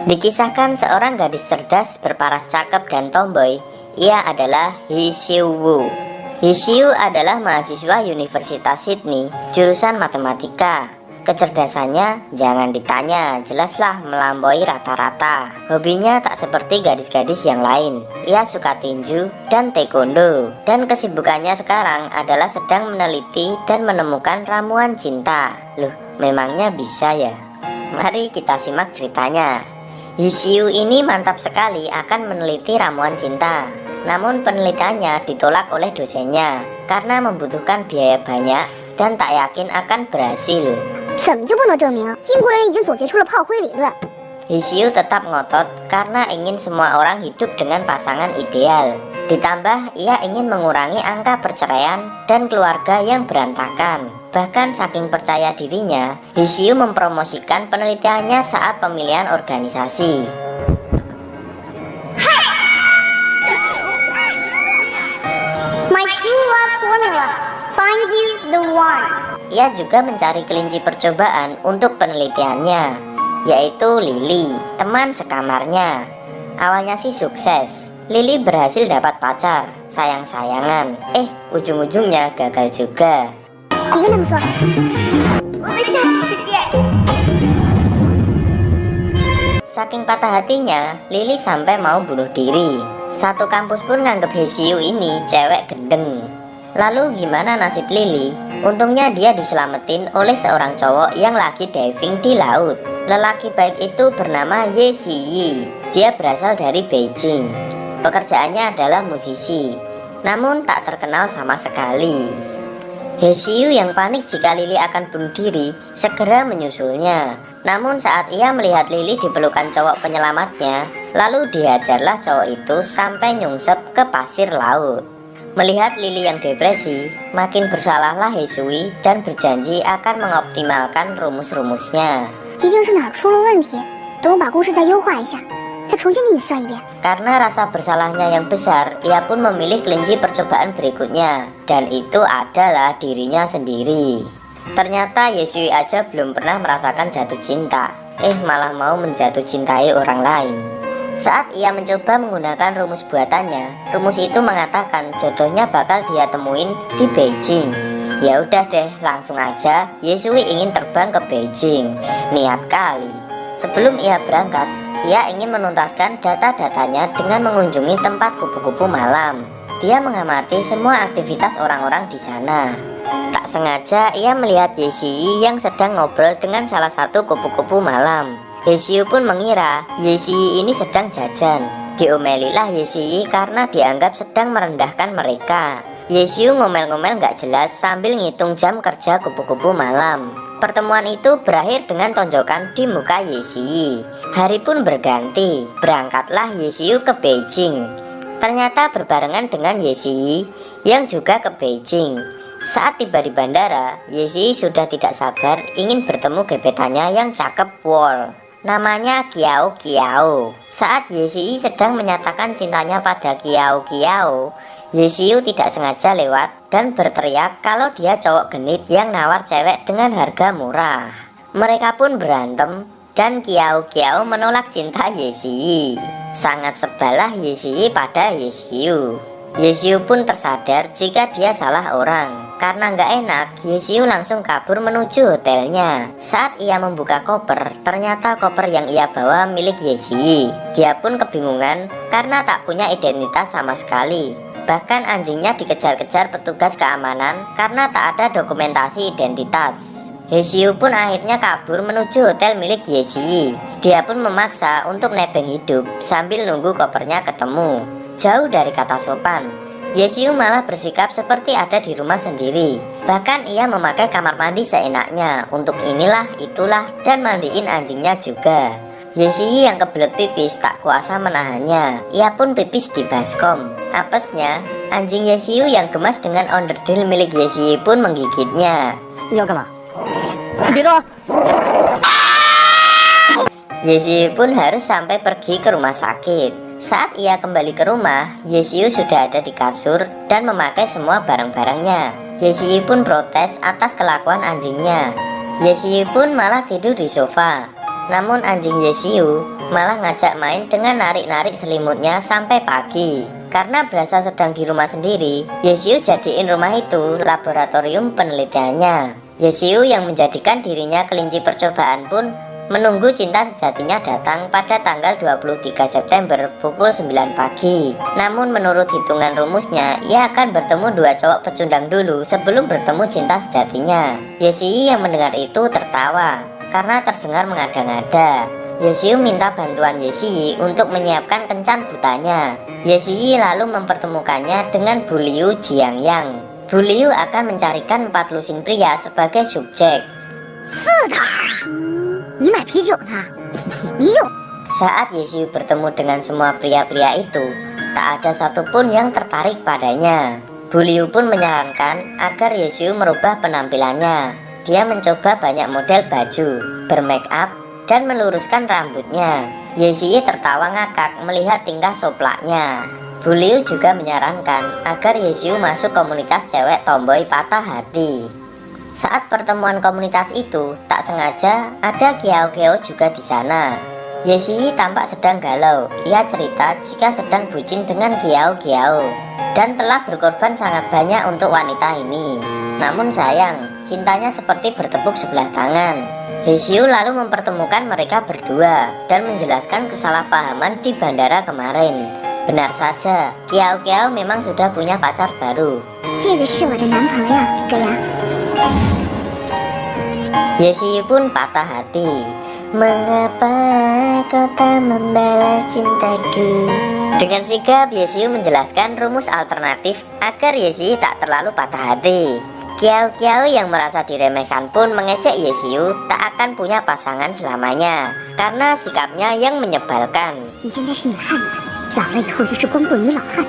Dikisahkan seorang gadis cerdas berparas cakep dan tomboy. Ia adalah Hee Siu-woo. Hee Siu adalah mahasiswa Universitas Sydney, jurusan matematika. Kecerdasannya jangan ditanya, jelaslah melampaui rata-rata. Hobinya tak seperti gadis-gadis yang lain. Ia suka tinju dan taekwondo. Dan kesibukannya sekarang adalah sedang meneliti dan menemukan ramuan cinta. Loh, memangnya bisa ya? Mari kita simak ceritanya. Hee Siu ini mantap sekali akan meneliti ramuan cinta. Namun penelitiannya ditolak oleh dosennya karena membutuhkan biaya banyak dan tak yakin akan berhasil. 怎么就不能证明英国人已经总结出了炮灰理论？ Hee Siu tetap ngotot karena ingin semua orang hidup dengan pasangan ideal. Ditambah ia ingin mengurangi angka perceraian dan keluarga yang berantakan. Bahkan saking percaya dirinya, Hee Siu mempromosikan penelitiannya saat pemilihan organisasi. My true love formula. Find you the one. Ia juga mencari kelinci percobaan untuk penelitiannya, yaitu Lily, teman sekamarnya. Awalnya sih sukses. Lily berhasil dapat pacar, sayang-sayangan. Ujung-ujungnya gagal juga. 你跟他们说， Saking patah hatinya, Lily sampai mau bunuh diri. Satu kampus pun nganggep Hee Siu ini cewek gendeng. Lalu gimana nasib Lily? Untungnya dia diselamatin oleh seorang cowok yang lagi diving di laut. Lelaki baik itu bernama Ye Ziyi. Dia berasal dari Beijing. Pekerjaannya adalah musisi, namun tak terkenal sama sekali. Hee Siu yang panik jika Lily akan bunuh diri segera menyusulnya. Namun saat ia melihat Lily dipelukan cowok penyelamatnya, lalu dihajarlah cowok itu sampai nyungsep ke pasir laut. Melihat Lily yang depresi, makin bersalahlah Hee Siu dan berjanji akan mengoptimalkan rumus-rumusnya. 一定是哪儿出了问题。等我把公式再优化一下，再重新给你算一遍。 Karena rasa bersalahnya yang besar, ia pun memilih kelinci percobaan berikutnya, dan itu adalah dirinya sendiri. Ternyata Hee Siu aja belum pernah merasakan jatuh cinta, malah mau menjatuh cintai orang lain. Saat ia mencoba menggunakan rumus buatannya, rumus itu mengatakan jodohnya bakal dia temuin di Beijing. Ya udah deh, langsung aja Hee Siu ingin terbang ke Beijing. Niat kali. Sebelum ia berangkat, ia ingin menuntaskan data-datanya dengan mengunjungi tempat kupu-kupu malam. Dia mengamati semua aktivitas orang-orang di sana. Tak sengaja ia melihat Ye Ziyi yang sedang ngobrol dengan salah satu kupu-kupu malam. Hee Siu pun mengira Ye Ziyi ini sedang jajan. Diomelilah Ye Ziyi karena dianggap sedang merendahkan mereka. Ye Siu ngomel-ngomel gak jelas sambil ngitung jam kerja kupu-kupu malam. Pertemuan itu berakhir dengan tonjokan di muka Ye Ziyi. Hari pun berganti, berangkatlah Ye Siu ke Beijing. Ternyata berbarengan dengan Ye Ziyi yang juga ke Beijing. Saat tiba di bandara, Ye Ziyi sudah tidak sabar ingin bertemu gebetannya yang cakep pol. Namanya Kiao Kiao. Saat Ye Ziyi sedang menyatakan cintanya pada Kiao Kiao, Ye Siu tidak sengaja lewat dan berteriak kalau dia cowok genit yang nawar cewek dengan harga murah. Mereka pun berantem dan Kiao Kiao menolak cinta Ye Ziyi. Sangat sebalah Ye Ziyi pada Ye Siu. Ye Siu pun tersadar jika dia salah orang. Karena nggak enak, Ye Siu langsung kabur menuju hotelnya. Saat ia membuka koper, ternyata koper yang ia bawa milik Ye Ziyi. Dia pun kebingungan karena tak punya identitas sama sekali. Bahkan anjingnya dikejar-kejar petugas keamanan karena tak ada dokumentasi identitas. Hee Siu pun akhirnya kabur menuju hotel milik Ye Ziyi. Dia pun memaksa untuk nebeng hidup sambil nunggu kopernya ketemu. Jauh dari kata sopan, Ye Siu malah bersikap seperti ada di rumah sendiri. Bahkan ia memakai kamar mandi seenaknya untuk inilah itulah dan mandiin anjingnya juga. Ye Ziyi yang kebelet pipis tak kuasa menahannya. Ia pun pipis di baskom. Apesnya, anjing Ye Siu yang gemas dengan onderdil milik Ye Ziyi pun menggigitnya. 你要干嘛？你别动啊！ Ye Ziyi pun harus sampai pergi ke rumah sakit. Saat ia kembali ke rumah, Ye Siu sudah ada di kasur dan memakai semua barang-barangnya. Ye Ziyi pun protes atas kelakuan anjingnya. Ye Ziyi pun malah tidur di sofa. Namun anjing Yesiu malah ngajak main dengan narik-narik selimutnya sampai pagi. Karena berasa sedang di rumah sendiri, Yesiu jadiin rumah itu laboratorium penelitiannya. Yesiu yang menjadikan dirinya kelinci percobaan pun menunggu cinta sejatinya datang pada tanggal 23 September pukul 9 pagi. Namun menurut hitungan rumusnya, ia akan bertemu 2 cowok pecundang dulu sebelum bertemu cinta sejatinya. Yesiu yang mendengar itu tertawa karena terdengar mengada-ngada. Yesiu minta bantuan Yesiu untuk menyiapkan kencan butanya. Yesiu lalu mempertemukannya dengan Bu Liu Jiangyang. Bu Liu akan mencarikan 4 lusin pria sebagai subjek. 你买啤酒呢？你有？ Saat Yesiu bertemu dengan semua pria-pria itu, tak ada satupun yang tertarik padanya. Bu Liu pun menyarankan agar Yesiu merubah penampilannya. Dia mencoba banyak model baju, bermake up, dan meluruskan rambutnya. Yesiu tertawa ngakak melihat tingkah soplaknya. Bu Liu juga menyarankan agar Yesiu masuk komunitas cewek tomboy patah hati. Saat pertemuan komunitas itu, tak sengaja ada Kiao Kiao juga di sana. Yesiu tampak sedang galau. Ia cerita jika sedang bucin dengan Kiao Kiao dan telah berkorban sangat banyak untuk wanita ini. Namun sayang, cintanya seperti bertepuk sebelah tangan. Yesiu lalu mempertemukan mereka berdua dan menjelaskan kesalahpahaman di bandara kemarin. Benar saja, Kiao Kiao memang sudah punya pacar baru. 这个是我的男朋友，哥呀。 Yesiu pun patah hati. Mengapa kau tak membalas cintaku? Dengan sigap Yesiu menjelaskan rumus alternatif agar Yesiu tak terlalu patah hati. Kiao Kiao yang merasa diremehkan pun mengejek Yesiu tak akan punya pasangan selamanya karena sikapnya yang menyebalkan. 你现在是女汉子，老了以后就是光棍女老汉。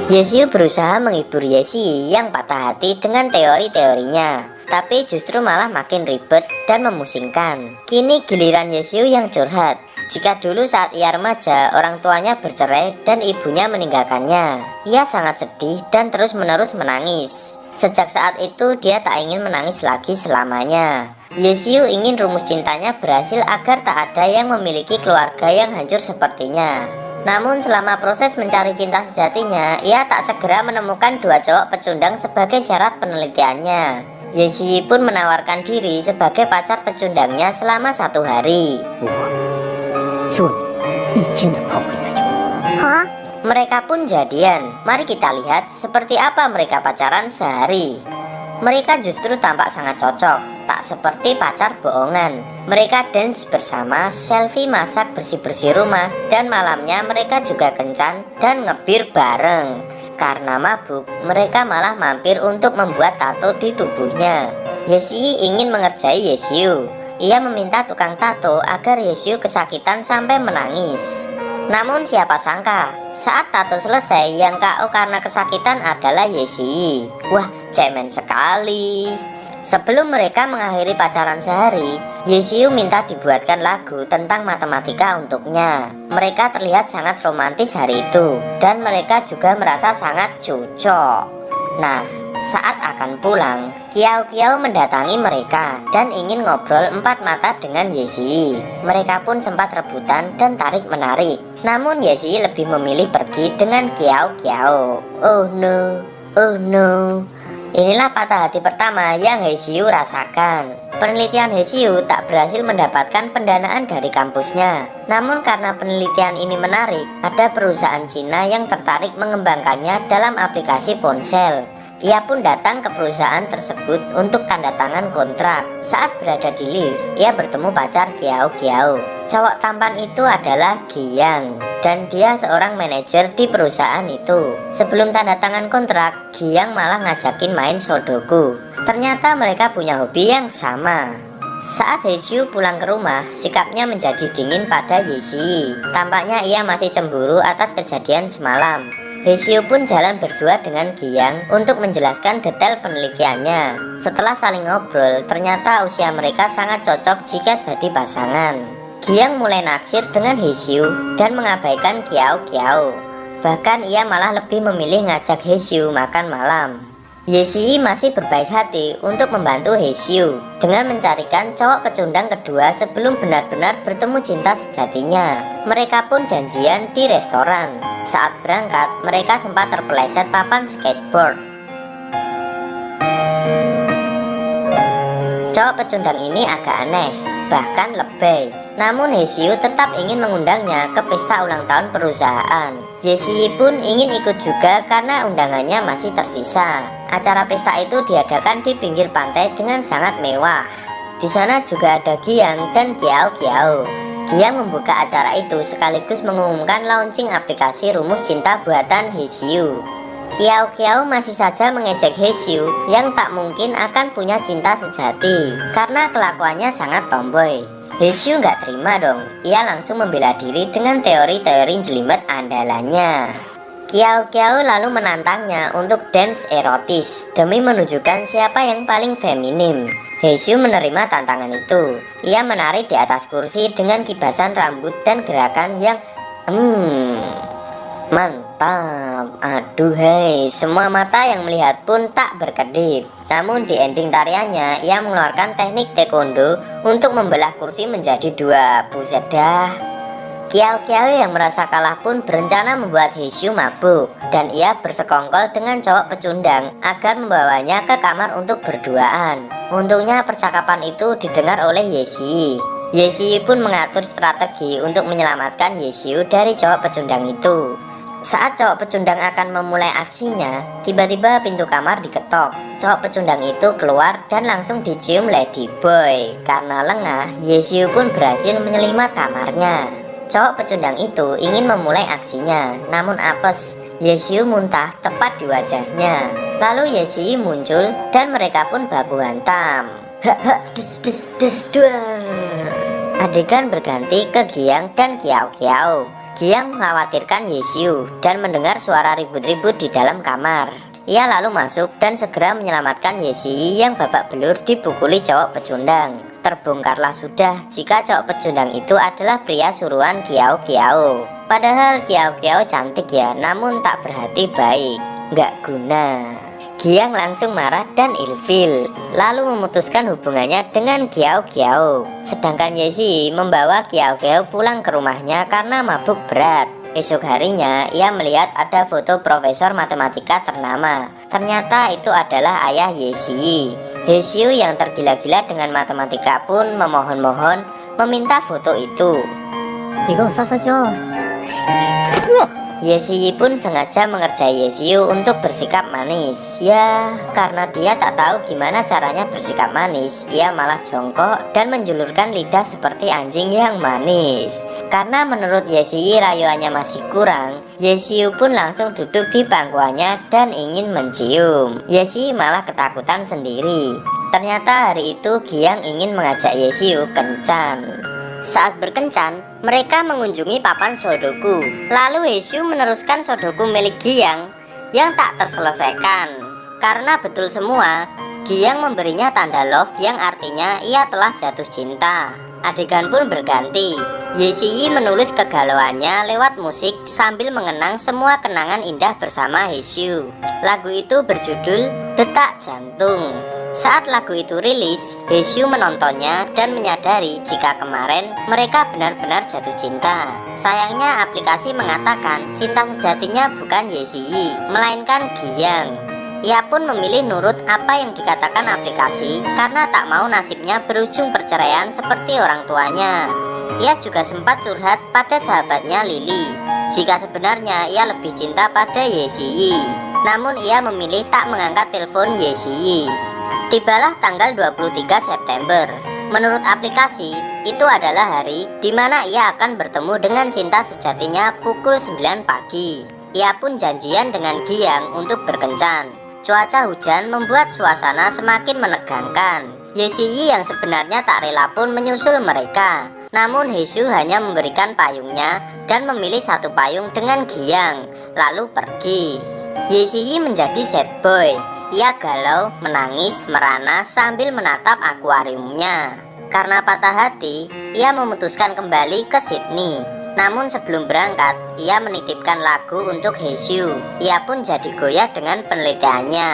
Yesiu berusaha menghibur Yesiu yang patah hati dengan teori-teorinya, tapi justru malah makin ribet dan memusingkan. Kini giliran Yesiu yang curhat. Jika dulu saat ia remaja, orang tuanya bercerai dan ibunya meninggalkannya, ia sangat sedih dan terus-menerus menangis. Sejak saat itu dia tak ingin menangis lagi selamanya. Yesiu ingin rumus cintanya berhasil agar tak ada yang memiliki keluarga yang hancur sepertinya. Namun selama proses mencari cinta sejatinya, ia tak segera menemukan 2 cowok pecundang sebagai syarat penelitiannya. Yesiu pun menawarkan diri sebagai pacar pecundangnya selama 1 hari. 我做你1天的炮灰男友。好啊。 Mereka pun jadian. Mari kita lihat seperti apa mereka pacaran sehari. Mereka justru tampak sangat cocok, tak seperti pacar bohongan. Mereka dance bersama, selfie, masak, bersih-bersih rumah, dan malamnya mereka juga kencan dan ngebir bareng. Karena mabuk, mereka malah mampir untuk membuat tato di tubuhnya. Yesiu ingin mengerjai Yesiu. Ia meminta tukang tato agar Yesiu kesakitan sampai menangis. Namun siapa sangka, saat tato selesai yang KO karena kesakitan adalah Yesiu. Wah, cemen sekali. Sebelum mereka mengakhiri pacaran sehari, Yesiu minta dibuatkan lagu tentang matematika untuknya. Mereka terlihat sangat romantis hari itu, dan mereka juga merasa sangat cocok. Nah, saat akan pulang, Kiao Kiao mendatangi mereka dan ingin ngobrol 4 mata dengan Yesiu. Mereka pun sempat rebutan dan tarik-menarik. Namun Yesiu lebih memilih pergi dengan Kiao Kiao. Oh no, oh no. Inilah patah hati pertama yang Yesiu rasakan. Penelitian Yesiu tak berhasil mendapatkan pendanaan dari kampusnya. Namun karena penelitian ini menarik, ada perusahaan Cina yang tertarik mengembangkannya dalam aplikasi ponsel. Ia pun datang ke perusahaan tersebut untuk tanda tangan kontrak. Saat berada di lift, ia bertemu pacar Kiao Kiao. Cowok tampan itu adalah Giang, dan dia seorang manajer di perusahaan itu. Sebelum tanda tangan kontrak, Giang malah ngajakin main Sudoku. Ternyata mereka punya hobi yang sama. Saat Yesiu pulang ke rumah, sikapnya menjadi dingin pada Yesiu. Tampaknya ia masih cemburu atas kejadian semalam. Yesiu pun jalan berdua dengan Giang untuk menjelaskan detail penelitiannya. Setelah saling ngobrol, ternyata usia mereka sangat cocok jika jadi pasangan. Giang mulai naksir dengan Yesiu dan mengabaikan Kiao Kiao. Bahkan ia malah lebih memilih ngajak Yesiu makan malam. Yesii masih berbaik hati untuk membantu Hesyu dengan mencarikan cowok pecundang kedua sebelum benar-benar bertemu cinta sejatinya. Mereka pun janjian di restoran. Saat berangkat, mereka sempat terpeleset papan skateboard. Cowok pecundang ini agak aneh, bahkan lebay. Namun Hesyu tetap ingin mengundangnya ke pesta ulang tahun perusahaan. Yesii pun ingin ikut juga karena undangannya masih tersisa. Acara pesta itu diadakan di pinggir pantai dengan sangat mewah. Di sana juga ada Giang dan Kiao Kiao. Giang membuka acara itu sekaligus mengumumkan launching aplikasi rumus cinta buatan Hesyu. Kiao Kiao masih saja mengejek Hesyu yang tak mungkin akan punya cinta sejati karena kelakuannya sangat tomboy. Hesyu nggak terima dong. Ia langsung membela diri dengan teori-teori jelimet andalannya. Kiao Kiao lalu menantangnya untuk dance erotis demi menunjukkan siapa yang paling feminim. Hesyu menerima tantangan itu. Ia menari di atas kursi dengan kibasan rambut dan gerakan yang mantap. Aduhai, semua mata yang melihat pun tak berkedip. Namun di ending tariannya, ia mengeluarkan teknik taekwondo untuk membelah kursi menjadi dua. Buset dah. Kiao Kiao yang merasa kalah pun berencana membuat Hesyu mabuk, dan ia bersekongkol dengan cowok pecundang agar membawanya ke kamar untuk berduaan. Untungnya percakapan itu didengar oleh Yesii. Yesii pun mengatur strategi untuk menyelamatkan Hesyu dari cowok pecundang itu. Saat cowok pecundang akan memulai aksinya, tiba-tiba pintu kamar diketok. Cowok pecundang itu keluar dan langsung dicium Ladyboy. Karena lengah, Yesyu pun berhasil menyelimat kamarnya. Cowok pecundang itu ingin memulai aksinya, namun apes. Yesyu muntah tepat di wajahnya. Lalu Yesyu muncul dan mereka pun baku hantam. Duar. Adegan berganti ke Giang dan Kiao Kiao. Giang mengkhawatirkan Yesyu dan mendengar suara ribut-ribut di dalam kamar. Ia lalu masuk dan segera menyelamatkan Yesii yang babak belur dipukuli cowok pecundang. Terbongkarlah sudah jika cowok pecundang itu adalah pria suruhan Kiao Kiao. Padahal Kiao Kiao cantik ya, namun tak berhati baik. Nggak guna. Giang langsung marah dan ilfil, lalu memutuskan hubungannya dengan Kiao Kiao. Sedangkan Yesii membawa Kiao Kiao pulang ke rumahnya karena mabuk berat. Esok harinya, ia melihat ada foto profesor matematika ternama. Ternyata itu adalah ayah Yesii. Hesyu yang tergila-gila dengan matematika pun memohon-mohon meminta foto itu. Yesii pun sengaja mengerjai Yesyu untuk bersikap manis. Ya, karena dia tak tahu gimana caranya bersikap manis, ia malah jongkok dan menjulurkan lidah seperti anjing yang manis. Karena menurut Yesii rayuannya masih kurang, Yesyu pun langsung duduk di pangkuannya dan ingin mencium. Yesii malah ketakutan sendiri. Ternyata hari itu Giang ingin mengajak Yesyu kencan. Saat berkencan, mereka mengunjungi papan Sodoku. Lalu Hesyu meneruskan Sodoku milik Giang yang tak terselesaikan. Karena betul semua, Giang memberinya tanda love yang artinya ia telah jatuh cinta. Adegan pun berganti. Yesii menulis kegalauannya lewat musik sambil mengenang semua kenangan indah bersama Hesyu. Lagu itu berjudul Detak Jantung. Saat lagu itu rilis, Hesyu menontonnya dan menyadari jika kemarin mereka benar-benar jatuh cinta. Sayangnya aplikasi mengatakan cinta sejatinya bukan Yesii, melainkan Giang. Ia pun memilih nurut apa yang dikatakan aplikasi karena tak mau nasibnya berujung perceraian seperti orang tuanya. Ia juga sempat curhat pada sahabatnya Lily jika sebenarnya ia lebih cinta pada Yesii. Namun ia memilih tak mengangkat telepon Yesii. Tibalah tanggal 23 September. Menurut aplikasi, itu adalah hari di mana ia akan bertemu dengan cinta sejatinya pukul 9 pagi. Ia pun janjian dengan Giang untuk berkencan. Cuaca hujan membuat suasana semakin menegangkan. Yesii yang sebenarnya tak rela pun menyusul mereka. Namun Hesyu hanya memberikan payungnya dan memilih satu payung dengan Giang, lalu pergi. Yesii menjadi sad boy. Ia galau, menangis, merana sambil menatap akuariumnya. Karena patah hati, ia memutuskan kembali ke Sydney. Namun sebelum berangkat, ia menitipkan lagu untuk Hesyu. Ia pun jadi goyah dengan penelitiannya.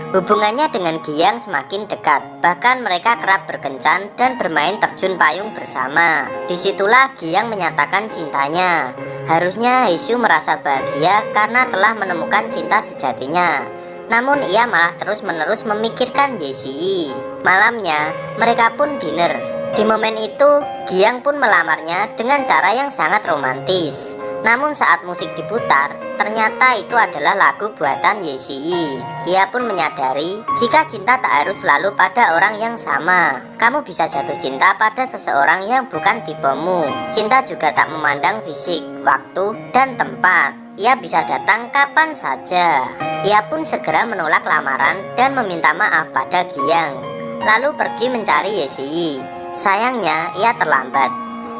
Hubungannya dengan Giyang semakin dekat, bahkan mereka kerap berkencan dan bermain terjun payung bersama. Disitulah Giyang menyatakan cintanya. Harusnya Haesyu merasa bahagia karena telah menemukan cinta sejatinya. Namun ia malah terus-menerus memikirkan Yesii. Malamnya, mereka pun dinner. Di momen itu, Giyang pun melamarnya dengan cara yang sangat romantis. Namun saat musik diputar, ternyata itu adalah lagu buatan Yesii. Ia pun menyadari jika cinta tak harus selalu pada orang yang sama. Kamu bisa jatuh cinta pada seseorang yang bukan tipemu. Cinta juga tak memandang fisik, waktu, dan tempat. Ia bisa datang kapan saja. Ia pun segera menolak lamaran dan meminta maaf pada Giyang, lalu pergi mencari Yesii. Sayangnya ia terlambat.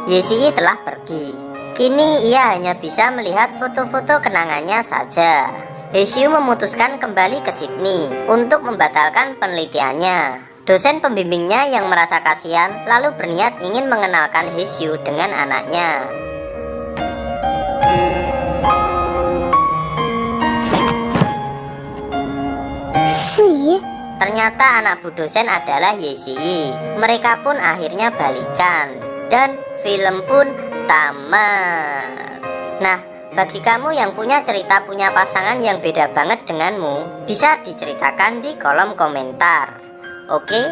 Yesii telah pergi. Kini ia hanya bisa melihat foto-foto kenangannya saja. Haesyu memutuskan kembali ke Sydney untuk membatalkan penelitiannya. Dosen pembimbingnya yang merasa kasihan lalu berniat ingin mengenalkan Haesyu dengan anaknya. See? Ternyata anak bu dosen adalah Yesii. Mereka pun akhirnya balikan dan film pun tamat. Nah, bagi kamu yang punya cerita punya pasangan yang beda banget denganmu, bisa diceritakan di kolom komentar. Oke?